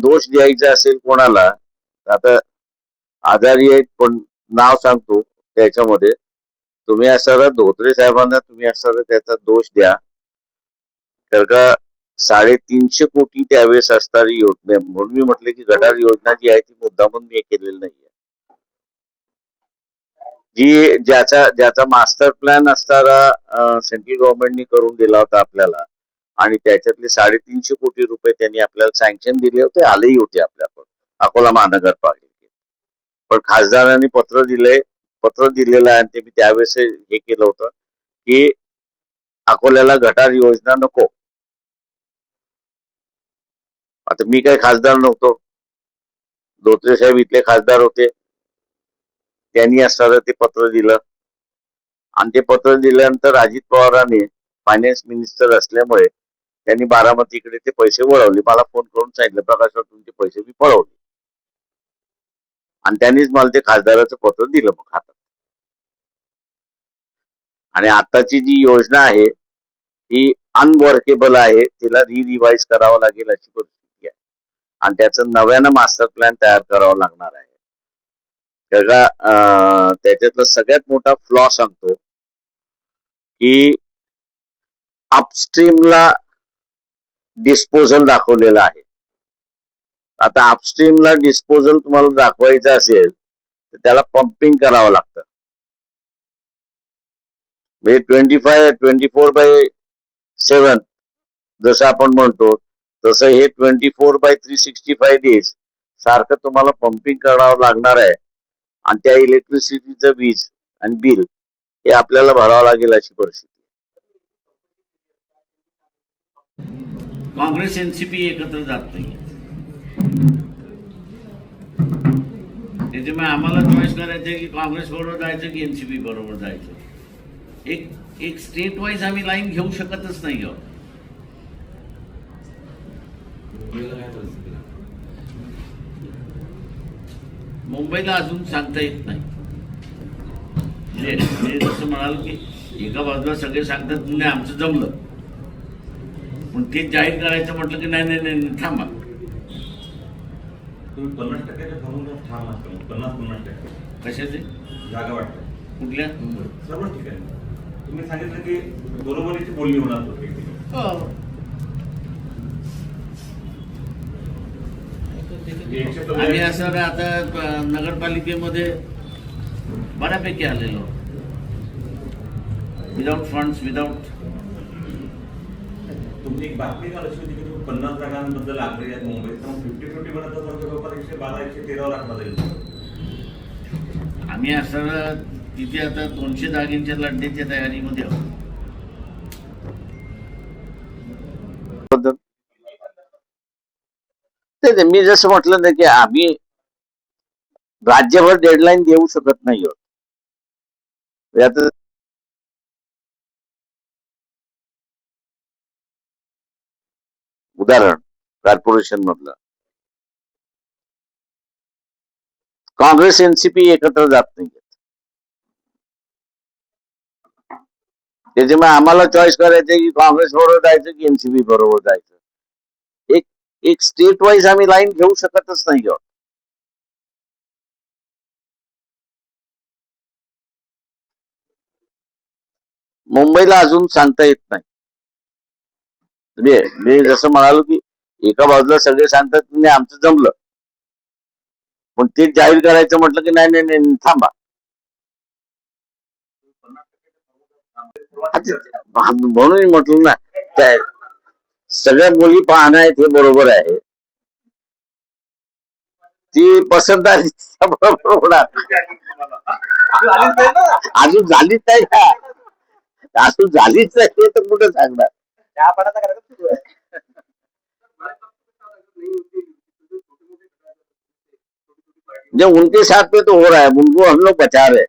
दोष द्यायचा असेल कोणाला, आता आजारी आहेत पण नाव सांगतो त्याच्यामध्ये, तुम्ही असं धोत्रे साहेबांना तुम्ही असं त्याचा दोष द्या. तर का 350 कोटी त्यावेळेस असणारी योजना, म्हणून मी म्हटलं की गटार योजना जी आहे ती मुद्दामून मी केलेली नाहीये. जी ज्याचा ज्याचा मास्टर प्लॅन असणारा सेंट्रल गव्हर्नमेंटनी करून दिला होता आपल्याला, आणि त्याच्यातले 350 कोटी त्यांनी आपल्याला सँक्शन दिले होते, आलेही होते आपल्याकडे अकोला महानगरपालिकेत. पण खासदारांनी पत्र दिलेलं आहे, आणि ते मी त्यावेळेस हे केलं होतं की अकोल्याला गटार योजना नको. आता मी काही खासदार नव्हतो, धोत्रे साहेब इथले खासदार होते, त्यांनी असणारं ते पत्र दिलं. आणि ते पत्र दिल्यानंतर अजित पवारांनी फायनान्स मिनिस्टर असल्यामुळे त्यांनी बारामतीकडे ते पैसे वळवले. मला फोन करून सांगितलं, प्रकाश तुमचे पैसे मी पळवले. आणि त्यांनीच मला ते खासदाराचं पत्र दिलं मग हातात. आणि आताची जी योजना आहे ही अनवर्केबल आहे, तिला रिवाइज करावं लागेल अशी परिस्थिती आहे. आणि त्याचं नव्यानं मास्टर प्लॅन तयार करावं लागणार आहे. त्याच्यातला सगळ्यात मोठा फ्लॉ सांगतो की अपस्ट्रीमला डिस्पोजल दाखवलेला आहे. आता अपस्ट्रीमला डिस्पोजल तुम्हाला दाखवायचं असेल तर त्याला पंपिंग करावं लागतं. म्हणजे 24/7 जसं आपण म्हणतो तसं हे 24/365 डेज सारखं तुम्हाला पंपिंग करावं लागणार आहे. आणि त्या इलेक्ट्रिसिटीचं वीज आणि बिल हे आपल्याला भरावं लागेल अशी परिस्थिती. काँग्रेस एनसीपी एकत्र जात नाही, त्याच्यामुळे आम्हाला चॉईस करायचं की काँग्रेस बरोबर जायचं की एनसीपी बरोबर जायचं. एक स्टेट वाईज आम्ही लाईन घेऊ शकतच नाही आहोत. मुंबईला अजून सांगता येत नाही. जसं म्हणाल की एका बाजूला सगळे सांगतात म्हणजे आमचं जमलं, पण ते जाहीर करायचं म्हटलं की नाही नाही नाही थांबा. तुम्ही 50% थांबून ठाम असता. 50% कशाचे जागा वाटतं कुठल्या सर्व ठिकाणी तुम्ही सांगितलं की बरोबरीची बोलणी होणार प्रत्येक. आम्ही असं आता नगरपालिकेमध्ये बऱ्यापैकी आलेलो, विदाउट फंड्स विदाउट. तुमची एक बातमी काल अशी होती की तुम्ही 50 जागांबद्दल आग्रही आहेत मुंबईत, तर 50-50 म्हणत असाल तर 112-113 राखण्यात येईल. आम्ही असं तिथे आता 200 जागेंच्या लढण्याच्या तयारीमध्ये आहोत. मी जसं म्हटलं ना की आम्ही राज्यभर डेडलाईन देऊ शकत नाही आहोत. उदाहरण कॉर्पोरेशन मधलं काँग्रेस एनसीपी एकत्र जात नाही. त्याच्यामुळे आम्हाला चॉईस करायचं की काँग्रेस बरोबर जायचं की एनसीपी बरोबर जायचं. एक स्टेट वाईज आम्ही लाईन घेऊ शकतच नाही आहोत. मुंबईला अजून सांगता येत नाही. मी जसं म्हणालो की एका बाजूला सगळे सांगतात म्हणजे आमचं जमलं, पण ते जाहीर करायचं म्हटलं की नाही नाही नाही थांबा. म्हणून म्हटलं ना, त्या सगळ्या मुली पाहणं आहेत हे बरोबर आहे. ती पसंतदारी होणार अजून झालीच नाही का, अजून झालीच नाही हे तर कुठं सांगणार. जो उनके साथ पे तो हो रहा है, उनको हम लोग बचा रहे.